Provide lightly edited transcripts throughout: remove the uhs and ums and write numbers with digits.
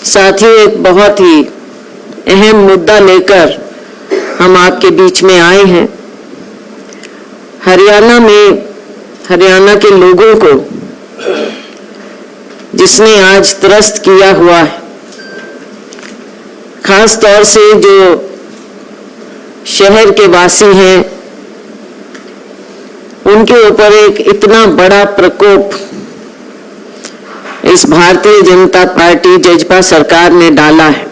साथियों, एक बहुत ही अहम मुद्दा लेकर हम आपके बीच में आए हैं। हरियाणा के लोगों को जिसने आज त्रस्त किया हुआ है, खास तौर से जो शहर के वासी हैं, उनके ऊपर एक इतना बड़ा प्रकोप इस भारतीय जनता पार्टी जजपा सरकार ने डाला है।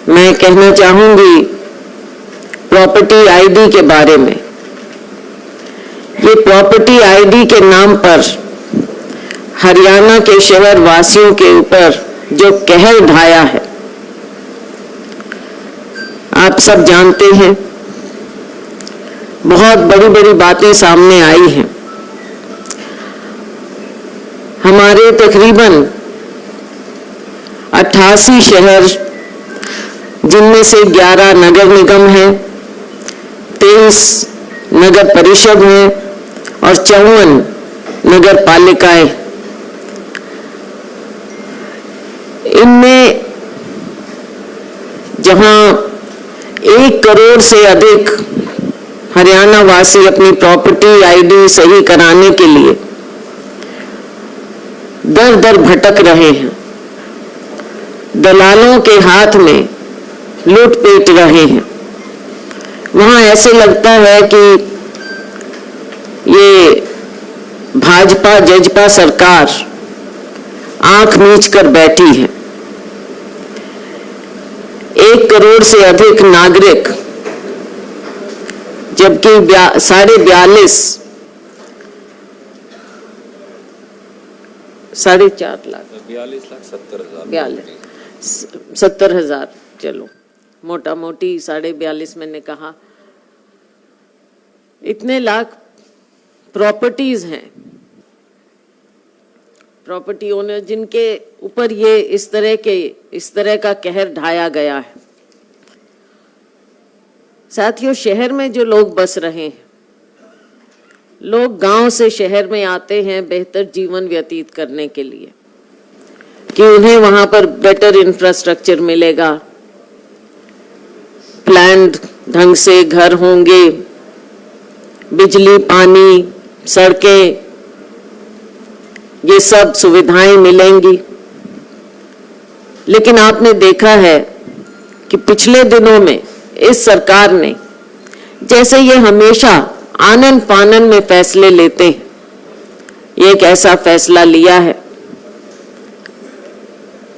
मैं कहना चाहूंगी प्रॉपर्टी आईडी के बारे में। ये प्रॉपर्टी आईडी के नाम पर हरियाणा के शहर वासियों के ऊपर जो कहर ढाया है, आप सब जानते हैं। बहुत बड़ी बड़ी बातें सामने आई हैं। हमारे तकरीबन 88 शहर, जिनमें से 11 नगर निगम हैं, 23 नगर परिषद हैं और 54 नगर पालिकाएं। इनमें जहां 1 करोड़ से अधिक हरियाणा वासी अपनी प्रॉपर्टी आईडी सही कराने के लिए दर दर भटक रहे हैं, दलालों के हाथ में लूट-पेट रहे हैं, वहां ऐसे लगता है कि ये भाजपा जजपा सरकार आंख मीच कर बैठी है। 1 करोड़ से अधिक नागरिक, जबकि 42.5 70 हजार, चलो मोटा मोटी 42.5 मैंने कहा, इतने लाख प्रॉपर्टीज हैं, प्रॉपर्टी ओनर, जिनके ऊपर ये इस तरह का कहर ढाया गया है। साथियों, शहर में जो लोग बस रहे हैं, लोग गांव से शहर में आते हैं बेहतर जीवन व्यतीत करने के लिए, कि उन्हें वहां पर बेटर इंफ्रास्ट्रक्चर मिलेगा, प्लान्ड ढंग से घर होंगे, बिजली, पानी, सड़कें, ये सब सुविधाएं मिलेंगी। लेकिन आपने देखा है कि पिछले दिनों में इस सरकार ने, जैसे ये हमेशा आनन फानन में फैसले लेते हैं, ये एक ऐसा फैसला लिया है।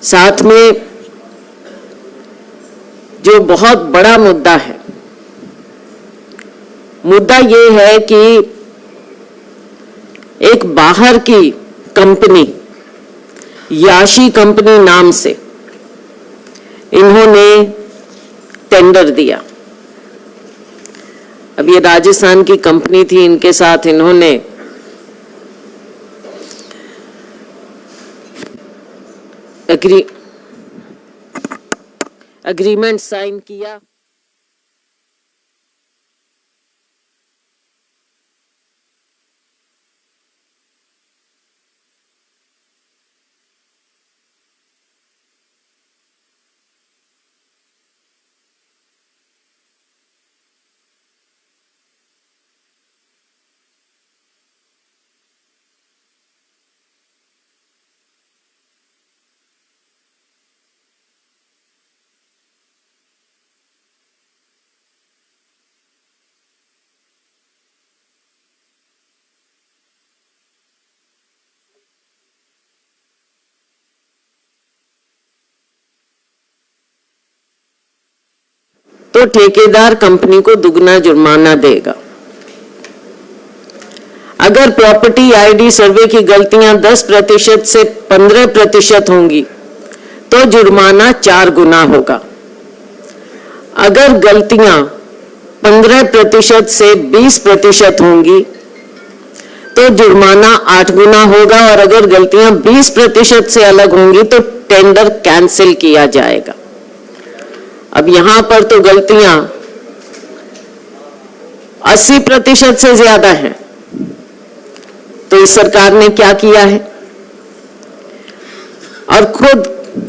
साथ में जो बहुत बड़ा मुद्दा है, मुद्दा ये है कि एक बाहर की कंपनी, याशी कंपनी नाम से इन्होंने टेंडर दिया। अब ये राजस्थान की कंपनी थी, इनके साथ इन्होंने एग्रीमेंट साइन किया। तो ठेकेदार कंपनी को दुगना जुर्माना देगा। अगर प्रॉपर्टी आईडी सर्वे की गलतियां 10% से 15% होंगी तो जुर्माना 4 गुना होगा। अगर गलतियां 15% से 20% होंगी तो जुर्माना 8 गुना होगा, और अगर गलतियां 20% से अलग होंगी तो टेंडर कैंसिल किया जाएगा। अब यहां पर तो गलतियां 80% से ज्यादा हैं, तो इस सरकार ने क्या किया है?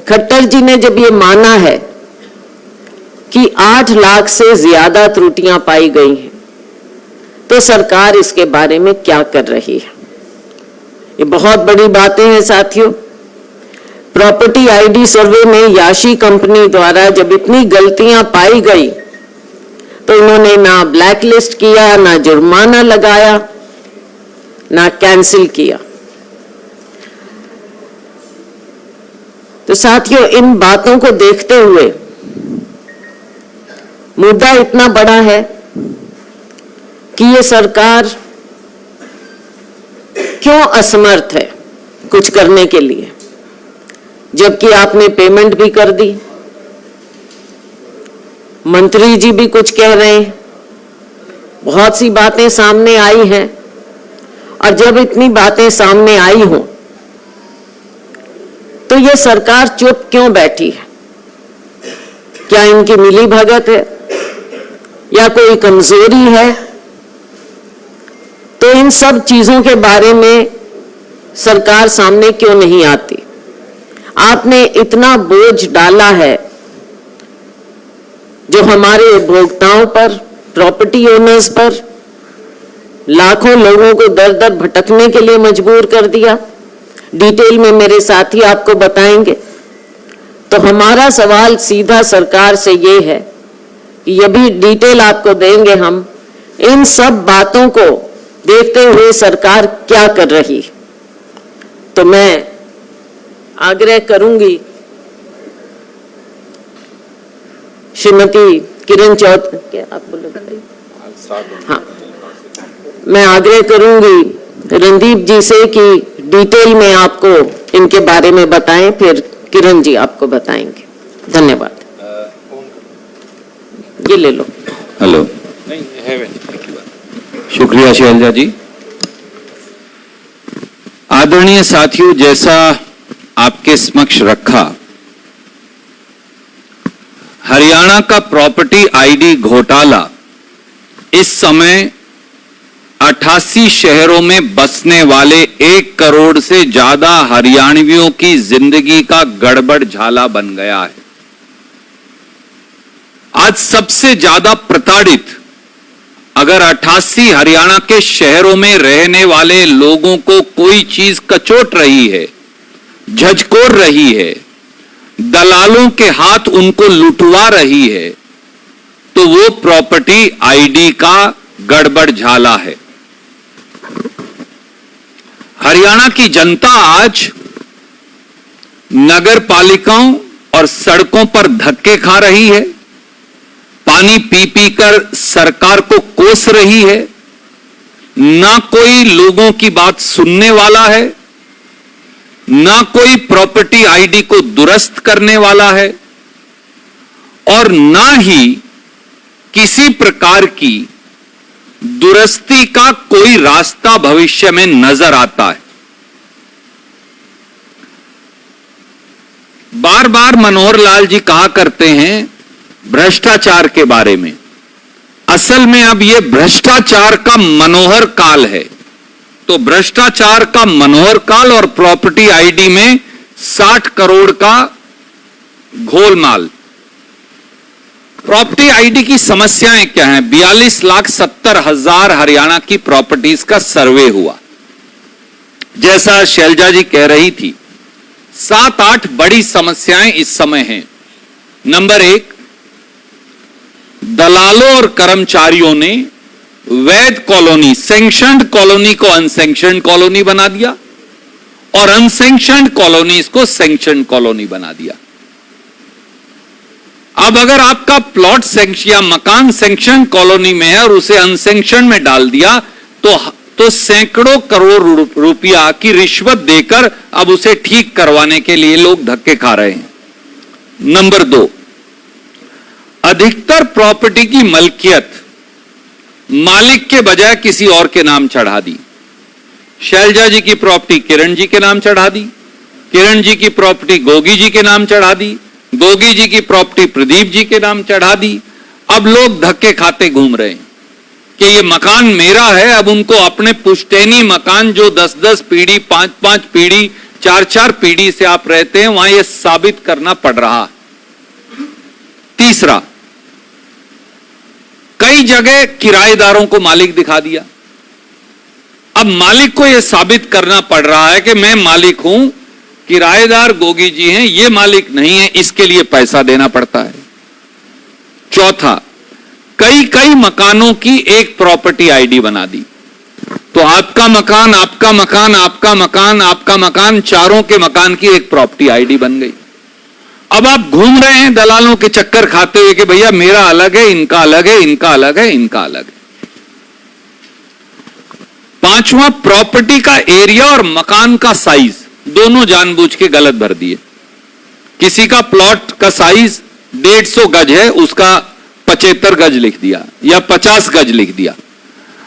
खट्टर जी ने जब ये माना है कि 8 लाख से ज्यादा त्रुटियां पाई गई हैं, तो सरकार इसके बारे में क्या कर रही है? ये बहुत बड़ी बातें हैं साथियों। प्रॉपर्टी आईडी सर्वे में याशी कंपनी द्वारा जब इतनी गलतियां पाई गई तो इन्होंने ना ब्लैकलिस्ट किया, ना जुर्माना लगाया, ना कैंसिल किया। तो साथियों, इन बातों को देखते हुए मुद्दा इतना बड़ा है कि ये सरकार क्यों असमर्थ है कुछ करने के लिए, जबकि आपने पेमेंट भी कर दी। मंत्री जी भी कुछ कह रहे हैं, बहुत सी बातें सामने आई हैं, और जब इतनी बातें सामने आई हों तो ये सरकार चुप क्यों बैठी है? क्या इनकी मिली भगत है या कोई कमजोरी है? तो इन सब चीजों के बारे में सरकार सामने क्यों नहीं आती? आपने इतना बोझ डाला है जो हमारे उपभोक्ताओं पर, प्रॉपर्टी ओनर्स पर, लाखों लोगों को दर दर भटकने के लिए मजबूर कर दिया। डिटेल में मेरे साथी आपको बताएंगे। तो हमारा सवाल सीधा सरकार से ये है कि ये भी डिटेल आपको देंगे हम, इन सब बातों को देखते हुए सरकार क्या कर रही। तो मैं आग्रह करूंगी श्रीमती किरण चौधरी, क्या आप बोलोगे? हाँ, मैं आग्रह करूंगी रणदीप जी से कि डिटेल में आपको इनके बारे में बताएं, फिर किरण जी आपको बताएंगे। धन्यवाद। ये ले लो। हेलो। शुक्रिया शैलजा जी। आदरणीय साथियों, जैसा आपके समक्ष रखा, हरियाणा का प्रॉपर्टी आईडी घोटाला इस समय 88 शहरों में बसने वाले 1 करोड़ से ज्यादा हरियाणवियों की जिंदगी का गड़बड़ झाला बन गया है। आज सबसे ज्यादा प्रताड़ित अगर 88 हरियाणा के शहरों में रहने वाले लोगों को कोई चीज कचोट रही है, झकझोर रही है, दलालों के हाथ उनको लुटवा रही है, तो वो प्रॉपर्टी आईडी का गड़बड़ झाला है। हरियाणा की जनता आज नगर पालिकाओं और सड़कों पर धक्के खा रही है, पानी पी पी कर सरकार को कोस रही है, ना कोई लोगों की बात सुनने वाला है, ना कोई प्रॉपर्टी आईडी को दुरुस्त करने वाला है, और ना ही किसी प्रकार की दुरुस्ती का कोई रास्ता भविष्य में नजर आता है। बार बार मनोहर लाल जी कहा करते हैं भ्रष्टाचार के बारे में। असल में अब यह भ्रष्टाचार का मनोहर काल है। तो भ्रष्टाचार का मनोहर काल और प्रॉपर्टी आईडी में 60 करोड़ का घोलमाल। प्रॉपर्टी आईडी की समस्याएं क्या हैं? 42,70,000 हरियाणा की प्रॉपर्टीज का सर्वे हुआ। जैसा शैलजा जी कह रही थी, 7-8 बड़ी समस्याएं इस समय हैं। नंबर 1, दलालों और कर्मचारियों ने वैध कॉलोनी, सैंक्शनड कॉलोनी को अनसैंक्शनड कॉलोनी बना दिया और अनसैंक्शनड कॉलोनीज को सैंक्शनड कॉलोनी बना दिया। अब अगर आपका प्लॉट सैंक्शन या मकान सैंक्शन कॉलोनी में है और उसे अनसैंक्शन में डाल दिया तो सैकड़ों करोड़ रुपया की रिश्वत देकर अब उसे ठीक करवाने के लिए लोग धक्के खा रहे हैं। नंबर 2, अधिकतर प्रॉपर्टी की मलकियत मालिक के बजाय किसी और के नाम चढ़ा दी। शैलजा जी की प्रॉपर्टी किरण जी के नाम चढ़ा दी, किरण जी की प्रॉपर्टी गोगी जी के नाम चढ़ा दी, गोगी जी की प्रॉपर्टी प्रदीप जी के नाम चढ़ा दी। अब लोग धक्के खाते घूम रहे हैं कि ये मकान मेरा है। अब उनको अपने पुश्तैनी मकान जो 10-10 पीढ़ी, 5-5 पीढ़ी 4-4 पीढ़ी से आप रहते हैं, वहां यह साबित करना पड़ रहा है। तीसरा, कई जगह किराएदारों को मालिक दिखा दिया। अब मालिक को यह साबित करना पड़ रहा है कि मैं मालिक हूं, किराएदार गोगी जी हैं, ये मालिक नहीं है, इसके लिए पैसा देना पड़ता है। चौथा, कई मकानों की एक प्रॉपर्टी आईडी बना दी, तो आपका मकान, आपका मकान, आपका मकान, आपका मकान, चारों के मकान की एक प्रॉपर्टी आईडी बन गई। अब आप घूम रहे हैं दलालों के चक्कर खाते हुए कि भैया मेरा अलग है, इनका अलग है, इनका अलग है, इनका अलग है। पांचवा, प्रॉपर्टी का एरिया और मकान का साइज दोनों जानबूझ के गलत भर दिए। किसी का प्लॉट का साइज 150 गज है, उसका 75 गज लिख दिया या 50 गज लिख दिया।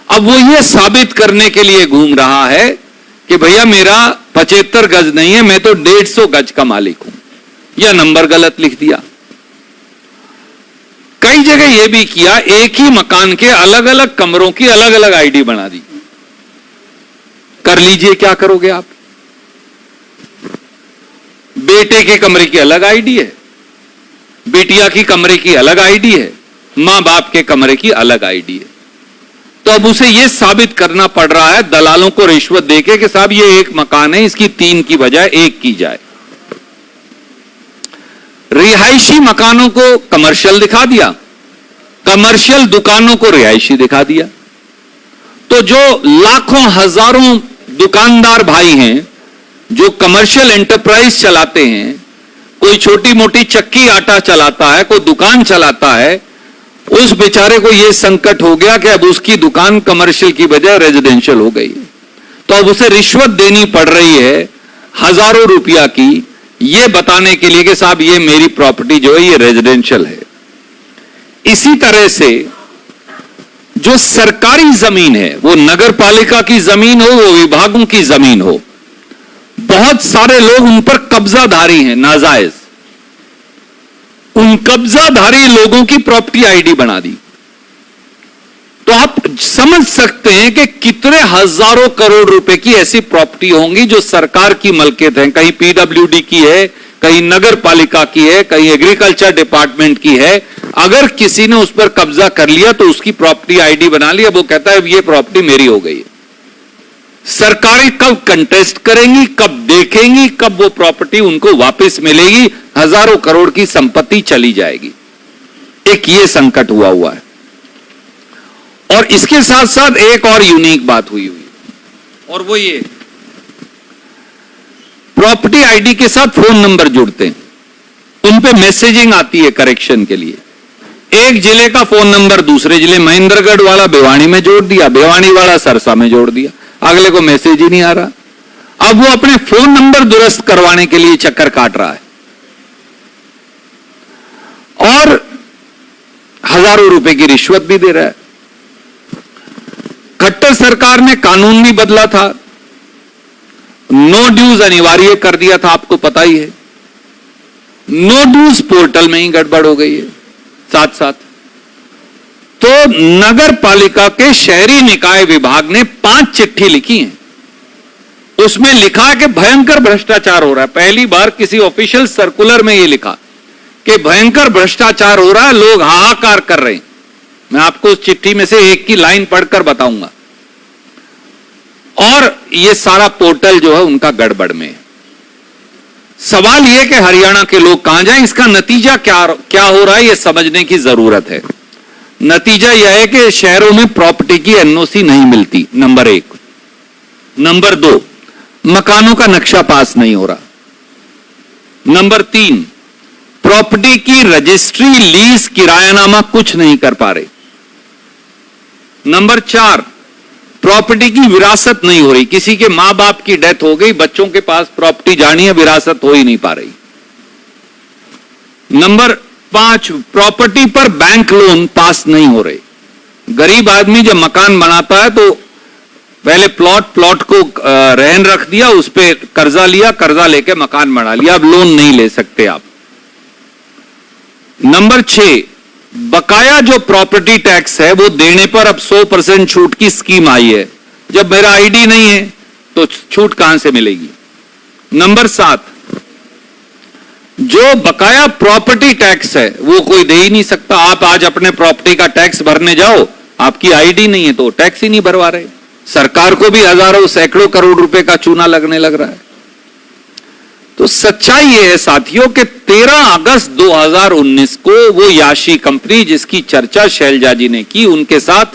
अब वो ये साबित करने के लिए घूम रहा है कि भैया मेरा 75 गज नहीं है, मैं तो 150 गज का मालिक हूं, या नंबर गलत लिख दिया। कई जगह यह भी किया, एक ही मकान के अलग अलग कमरों की अलग अलग आईडी बना दी। कर लीजिए, क्या करोगे आप? बेटे के कमरे की अलग आईडी है, बेटिया की कमरे की अलग आईडी है, मां बाप के कमरे की अलग आईडी है। तो अब उसे यह साबित करना पड़ रहा है दलालों को रिश्वत देके कि साहब ये एक मकान है, इसकी 3 की बजाय 1 की जाए। रिहायशी मकानों को कमर्शियल दिखा दिया, कमर्शियल दुकानों को रिहायशी दिखा दिया। तो जो लाखों हजारों दुकानदार भाई हैं जो कमर्शियल एंटरप्राइज चलाते हैं, कोई छोटी मोटी चक्की आटा चलाता है, कोई दुकान चलाता है, उस बेचारे को यह संकट हो गया कि अब उसकी दुकान कमर्शियल की बजाय रेजिडेंशियल हो गई। तो अब उसे रिश्वत देनी पड़ रही है हजारों रुपया की, यह बताने के लिए कि साहब ये मेरी प्रॉपर्टी जो है ये रेजिडेंशियल है। इसी तरह से जो सरकारी जमीन है, वो नगर पालिका की जमीन हो, वो विभागों की जमीन हो, बहुत सारे लोग उन पर कब्जाधारी हैं नाजायज। उन कब्जाधारी लोगों की प्रॉपर्टी आईडी बना दी। तो आप समझ सकते हैं कि कितने हजारों करोड़ रुपए की ऐसी प्रॉपर्टी होंगी जो सरकार की मलकियत है, कहीं पीडब्ल्यूडी की है, कहीं नगर पालिका की है, कहीं एग्रीकल्चर डिपार्टमेंट की है। अगर किसी ने उस पर कब्जा कर लिया तो उसकी प्रॉपर्टी आईडी बना लिया, वो कहता है ये प्रॉपर्टी मेरी हो गई है। सरकारें कब कंटेस्ट करेंगी, कब देखेंगी, कब वो प्रॉपर्टी उनको वापस मिलेगी, हजारों करोड़ की संपत्ति चली जाएगी। एक ये संकट हुआ है। और इसके साथ साथ एक और यूनिक बात हुई और वो ये, प्रॉपर्टी आईडी के साथ फोन नंबर जुड़ते हैं, उन पे मैसेजिंग आती है करेक्शन के लिए। एक जिले का फोन नंबर दूसरे जिले, महेंद्रगढ़ वाला भिवानी में जोड़ दिया, भिवानी वाला सरसा में जोड़ दिया, अगले को मैसेज ही नहीं आ रहा। अब वो अपने फोन नंबर दुरुस्त करवाने के लिए चक्कर काट रहा है और हजारों रुपए की रिश्वत भी दे रहा है। खट्टर सरकार ने कानून भी बदला था, नो ड्यूज अनिवार्य कर दिया था, आपको पता ही है। नो ड्यूज पोर्टल में ही गड़बड़ हो गई है साथ साथ। तो नगर पालिका के शहरी निकाय विभाग ने 5 चिट्ठी लिखी हैं, उसमें लिखा है कि भयंकर भ्रष्टाचार हो रहा है। पहली बार किसी ऑफिशियल सर्कुलर में यह लिखा कि भयंकर भ्रष्टाचार हो रहा है, लोग हाहाकार कर रहे हैं। मैं आपको उस चिट्ठी में से एक की लाइन पढ़कर बताऊंगा। और यह सारा पोर्टल जो है उनका गड़बड़ में है। सवाल यह कि हरियाणा के लोग कहां जाएं, इसका नतीजा क्या हो रहा है यह समझने की जरूरत है। नतीजा यह है कि शहरों में प्रॉपर्टी की एनओसी नहीं मिलती, नंबर 1। नंबर 2, मकानों का नक्शा पास नहीं हो रहा। नंबर 3, प्रॉपर्टी की रजिस्ट्री, लीज, किरायानामा कुछ नहीं कर पा रहे। नंबर 4, प्रॉपर्टी की विरासत नहीं हो रही। किसी के मां बाप की डेथ हो गई, बच्चों के पास प्रॉपर्टी जानी है, विरासत हो ही नहीं पा रही। नंबर 5, प्रॉपर्टी पर बैंक लोन पास नहीं हो रहे। गरीब आदमी जब मकान बनाता है तो पहले प्लॉट को रहन रख दिया, उस पर कर्जा लिया, कर्जा लेके मकान बना लिया, अब लोन नहीं ले सकते आप। नंबर 6, बकाया जो प्रॉपर्टी टैक्स है वो देने पर अब 100% छूट की स्कीम आई है। जब मेरा आईडी नहीं है तो छूट कहां से मिलेगी? नंबर 7, जो बकाया प्रॉपर्टी टैक्स है वो कोई दे ही नहीं सकता। आप आज अपने प्रॉपर्टी का टैक्स भरने जाओ, आपकी आईडी नहीं है तो टैक्स ही नहीं भरवा रहे। सरकार को भी हजारों सैकड़ों करोड़ रुपए का चूना लगने लग रहा है। तो सच्चाई ये है साथियों कि 13 अगस्त 2019 को वो याशी कंपनी जिसकी चर्चा शैलजा जी ने की, उनके साथ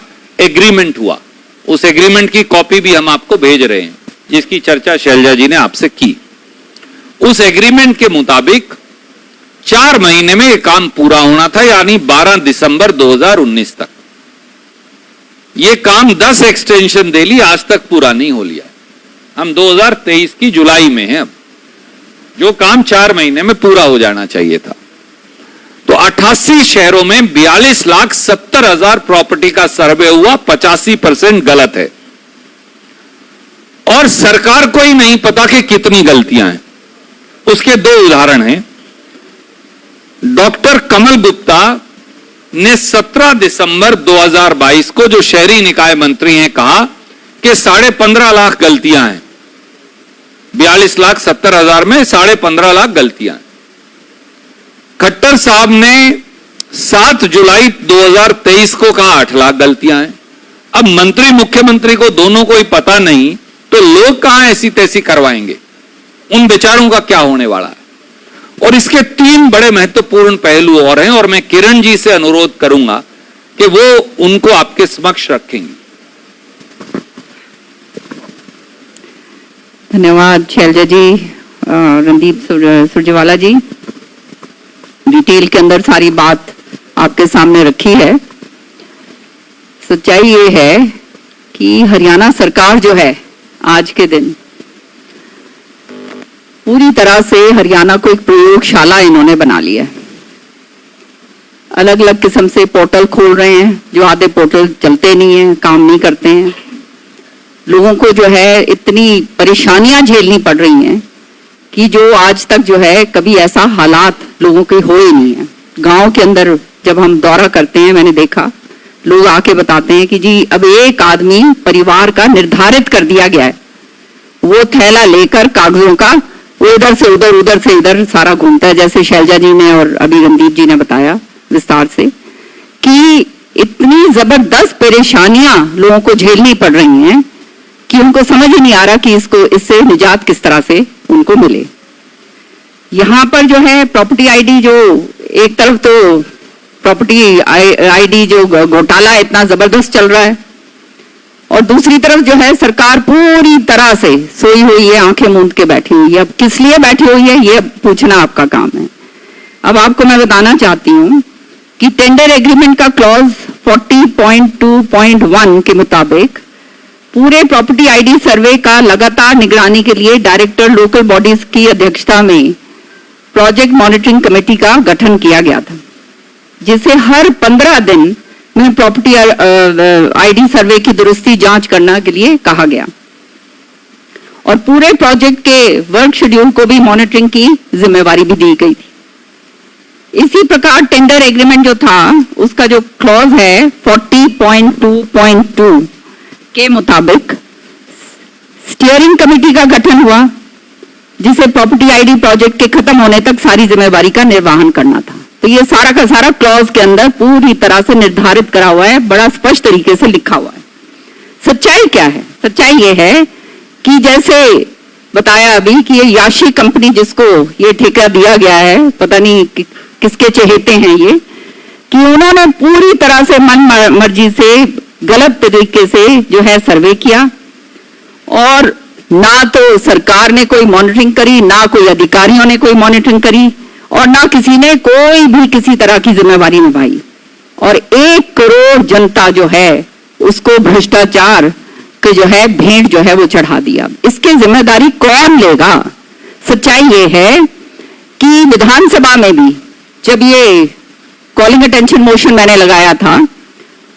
एग्रीमेंट हुआ। उस एग्रीमेंट की कॉपी भी हम आपको भेज रहे हैं जिसकी चर्चा शैलजा जी ने आपसे की। उस एग्रीमेंट के मुताबिक 4 महीने में यह काम पूरा होना था, यानी 12 दिसंबर 2019 तक। यह काम 10 एक्सटेंशन दे ली, आज तक पूरा नहीं हो लिया। हम 2023 की जुलाई में हैं अब, जो काम 4 महीने में पूरा हो जाना चाहिए था। तो 88 शहरों में 42,70,000 प्रॉपर्टी का सर्वे हुआ, 85% गलत है। और सरकार को ही नहीं पता कि कितनी गलतियां हैं। उसके 2 उदाहरण हैं। डॉक्टर कमल गुप्ता ने 17 दिसंबर 2022 को, जो शहरी निकाय मंत्री हैं, कहा कि 15.5 लाख गलतियां हैं। 42,70,000 में 15.5 लाख गलतियां। खट्टर साहब ने 7 जुलाई 2023 को कहा 8 लाख गलतियां हैं। अब मंत्री मुख्यमंत्री को दोनों को ही पता नहीं तो लोग कहां ऐसी तैसी करवाएंगे? उन बेचारों का क्या होने वाला है? और इसके 3 बड़े महत्वपूर्ण पहलू और हैं, और मैं किरण जी से अनुरोध करूंगा कि वो उनको आपके समक्ष रखेंगी। धन्यवाद शैलजा जी। रणदीप सुरजेवाला जी, डिटेल के अंदर सारी बात आपके सामने रखी है। सच्चाई ये है कि हरियाणा सरकार जो है आज के दिन पूरी तरह से हरियाणा को एक प्रयोगशाला इन्होंने बना लिया है। अलग अलग किस्म से पोर्टल खोल रहे हैं, जो आधे पोर्टल चलते नहीं हैं, काम नहीं करते हैं। लोगों को जो है इतनी परेशानियां झेलनी पड़ रही हैं कि जो आज तक जो है कभी ऐसा हालात लोगों के हो ही नहीं है। गांव के अंदर जब हम दौरा करते हैं, मैंने देखा लोग आके बताते हैं कि जी अब एक आदमी परिवार का निर्धारित कर दिया गया है, वो थैला लेकर कागजों का वो इधर से उधर, उधर से इधर सारा घूमता है। जैसे शैलजा जी ने और अभी रणदीप जी ने बताया विस्तार से कि इतनी जबरदस्त परेशानियां लोगों को झेलनी पड़ रही हैं कि उनको समझ ही नहीं आ रहा कि इससे निजात किस तरह से उनको मिले। यहाँ पर जो है प्रॉपर्टी आईडी, जो एक तरफ तो प्रॉपर्टी आईडी जो घोटाला इतना जबरदस्त चल रहा है, और दूसरी तरफ जो है सरकार पूरी तरह से सोई हुई है, आंखें मूंद के बैठी हुई है। अब किस लिए बैठी हुई है ये पूछना आपका काम है। अब आपको मैं बताना चाहती हूँ कि टेंडर एग्रीमेंट का क्लॉज 40.2.1 के मुताबिक पूरे प्रॉपर्टी आईडी सर्वे का लगातार निगरानी के लिए डायरेक्टर लोकल बॉडीज की अध्यक्षता में प्रोजेक्ट मॉनिटरिंग कमेटी का गठन किया गया था, जिसे हर 15 दिन में प्रॉपर्टी आईडी सर्वे की दुरुस्ती जांच करने के लिए कहा गया, और पूरे प्रोजेक्ट के वर्क शेड्यूल को भी मॉनिटरिंग की जिम्मेवारी भी दी गई थी। इसी प्रकार टेंडर एग्रीमेंट जो था उसका जो क्लॉज है 40.2.2 के मुताबिक स्टीयरिंग कमेटी का गठन हुआ, जिसे प्रॉपर्टी आईडी प्रोजेक्ट के खत्म होने तक सारी जिम्मेवारी का निर्वहन करना था। तो ये सारा का सारा क्लॉज के अंदर पूरी तरह से निर्धारित करा हुआ है, बड़ा स्पष्ट तरीके से लिखा हुआ है। सच्चाई क्या है? सच्चाई ये है कि जैसे बताया अभी कि ये याशी कंपनी जिसको ये ठेका दिया गया है, पता नहीं किसके चहेते हैं ये, कि उन्होंने पूरी तरह से मन मर्जी से गलत तरीके से जो है सर्वे किया, और ना तो सरकार ने कोई मॉनिटरिंग करी, ना कोई अधिकारियों ने कोई मॉनिटरिंग करी, और ना किसी ने कोई भी किसी तरह की जिम्मेवारी निभाई, और 1 करोड़ जनता जो है उसको भ्रष्टाचार के जो है भेंट जो है वो चढ़ा दिया। इसकी जिम्मेदारी कौन लेगा? सच्चाई ये है कि विधानसभा में भी जब ये कॉलिंग अटेंशन मोशन मैंने लगाया था,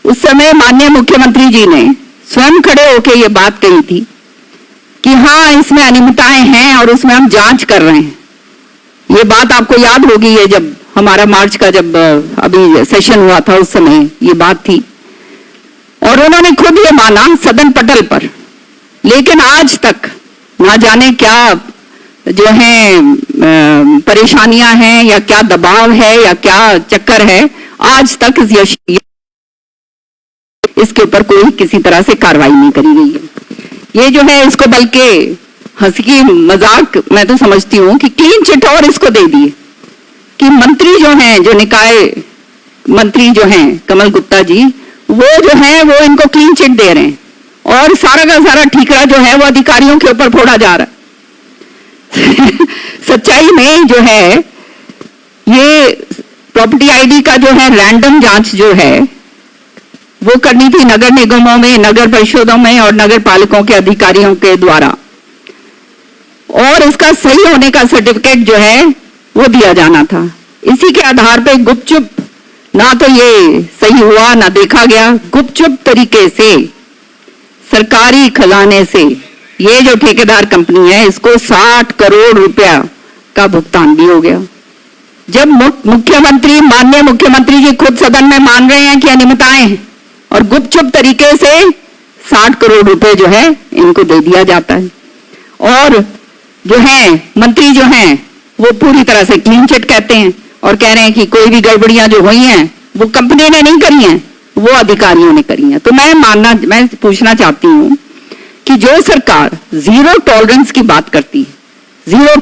उस समय माननीय मुख्यमंत्री जी ने स्वयं खड़े होकर ये बात कही थी कि हाँ इसमें अनियमितताएं हैं और उसमें हम जांच कर रहे हैं। ये बात आपको याद होगी, ये जब हमारा मार्च का जब अभी सेशन हुआ था उस समय ये बात थी, और उन्होंने खुद ये माना सदन पटल पर। लेकिन आज तक ना जाने क्या जो है परेशानियां हैं या क्या दबाव है या क्या चक्कर है, आज तक इसके ऊपर कोई किसी तरह से कार्रवाई नहीं करी गई है। ये जो है इसको बल्कि हंसी की मजाक मैं तो समझती हूँ कि क्लीन चिट और इसको दे दिए कि मंत्री जो हैं, जो निकाय मंत्री जो हैं कमल गुप्ता जी, वो जो है वो इनको क्लीन चिट दे रहे हैं और सारा का सारा ठीकरा जो है वो अधिकारियों के ऊपर फोड़ा जा रहा है। सच्चाई में जो है ये प्रॉपर्टी आईडी का जो है रैंडम जांच जो है वो करनी थी नगर निगमों में, नगर परिषदों में और नगर पालिकों के अधिकारियों के द्वारा, और इसका सही होने का सर्टिफिकेट जो है वो दिया जाना था। इसी के आधार पे गुपचुप, ना तो ये सही हुआ ना देखा गया, गुपचुप तरीके से सरकारी खजाने से ये जो ठेकेदार कंपनी है इसको 60 करोड़ रुपया का भुगतान भी हो गया। जब मुख्यमंत्री, माननीय मुख्यमंत्री जी खुद सदन में मान रहे हैं कि अनियमितताएं हैं और गुपचुप तरीके से 60 करोड़ रुपए जो है इनको दे दिया जाता है, और जो है मंत्री जो हैं वो पूरी तरह से क्लीन चिट कहते हैं और कह रहे हैं कि कोई भी गड़बड़ियां जो हुई हैं वो कंपनी ने नहीं करी हैं, वो अधिकारियों ने करी हैं। तो मैं पूछना चाहती हूं कि जो सरकार जीरो टॉलरेंस की बात करती है, जीरो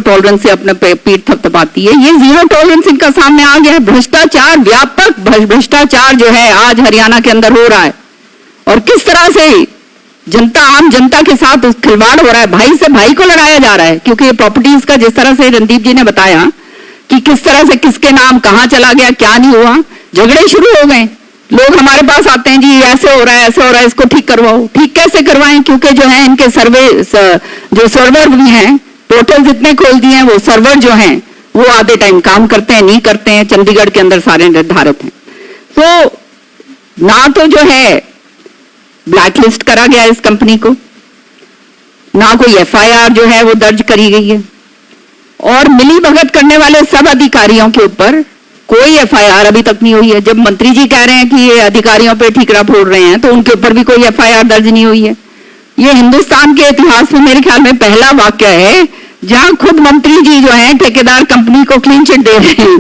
टॉलरेंस से अपने पीठ थपथपाती है, ये जीरो टॉलरेंस इनका सामने आ गया है। भ्रष्टाचार, व्यापक भ्रष्टाचार जो है आज हरियाणा के अंदर हो रहा है और किस तरह से जनता, आम जनता के साथ उस खिलवाड़ हो रहा है, भाई से भाई को लड़ाया जा रहा है। क्योंकि ये प्रॉपर्टीज का जिस तरह से रणदीप जी ने बताया कि किस तरह से किसके नाम कहां चला गया, क्या नहीं हुआ, झगड़े शुरू हो गए। लोग हमारे पास आते हैं, जी ऐसे हो रहा है, ऐसे हो रहा है, इसको ठीक करवाओ। ठीक कैसे करवाएं? क्योंकि जो है इनके जो सर्वर भी हैं, पोर्टल जितने खोल दिए हैं, वो सर्वर जो हैं वो आधे टाइम काम करते हैं, नहीं करते हैं, चंडीगढ़ के अंदर सारे निर्धारित हैं। तो ना तो जो है ब्लैकलिस्ट करा गया इस कंपनी को, ना कोई एफआईआर जो है वो दर्ज करी गई है, और मिली भगत करने वाले सब अधिकारियों के ऊपर कोई एफआईआर अभी तक नहीं हुई है। जब मंत्री जी कह रहे हैं कि ये अधिकारियों पे ठीकरा फोड़ रहे हैं, तो उनके ऊपर भी कोई एफआईआर दर्ज नहीं हुई है। ये हिंदुस्तान के इतिहास में मेरे ख्याल में पहला वाक्य है जहां खुद मंत्री जी जो है ठेकेदार कंपनी को क्लीन चिट दे रहे हैं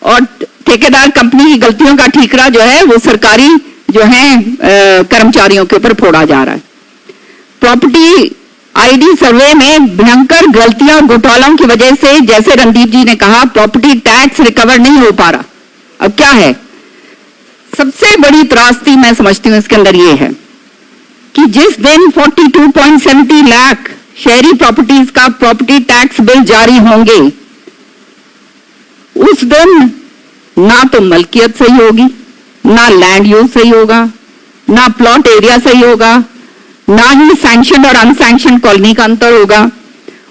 और ठेकेदार कंपनी की गलतियों का ठीकरा जो है वो सरकारी जो है कर्मचारियों के ऊपर फोड़ा जा रहा है। प्रॉपर्टी आईडी सर्वे में भयंकर गलतियों, घोटालों की वजह से, जैसे रणदीप जी ने कहा, प्रॉपर्टी टैक्स रिकवर नहीं हो पा रहा। अब क्या है, सबसे बड़ी त्रासदी मैं समझती हूं इसके अंदर ये है कि जिस दिन 42.70 लाख शहरी प्रॉपर्टीज का प्रॉपर्टी टैक्स बिल जारी होंगे, उस दिन ना तो मलकियत सही होगी, ना लैंड यूज सही होगा, ना प्लॉट एरिया सही होगा, ना ही सैंक्शन और अनसैंक्शन कॉलोनी का अंतर होगा।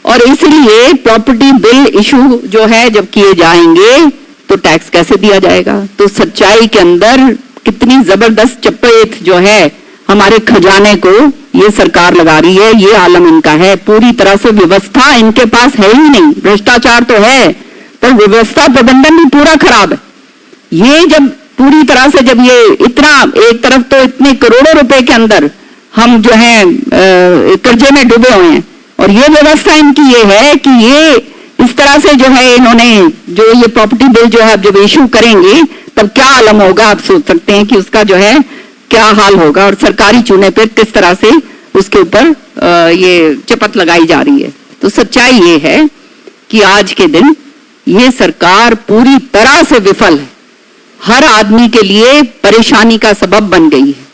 और इसलिए प्रॉपर्टी बिल इशू जो है जब किए जाएंगे तो टैक्स कैसे दिया जाएगा। तो सच्चाई के अंदर कितनी जबरदस्त चपेट जो है हमारे खजाने को ये सरकार लगा रही है, ये आलम इनका है। पूरी तरह से व्यवस्था इनके पास है ही नहीं। भ्रष्टाचार तो है पर व्यवस्था प्रबंधन भी पूरा खराब है। ये जब पूरी तरह से, जब ये इतना, एक तरफ तो इतने करोड़ों रुपए के अंदर हम जो है कर्जे में डूबे हुए हैं, और ये व्यवस्था इनकी ये है कि ये इस तरह से जो है इन्होंने जो ये प्रॉपर्टी बिल जो है जब इशू करेंगे तब क्या आलम होगा, आप सोच सकते हैं कि उसका जो है क्या हाल होगा, और सरकारी चूने पे किस तरह से उसके ऊपर ये चपत लगाई जा रही है। तो सच्चाई ये है कि आज के दिन ये सरकार पूरी तरह से विफल है, हर आदमी के लिए परेशानी का सबब बन गई है।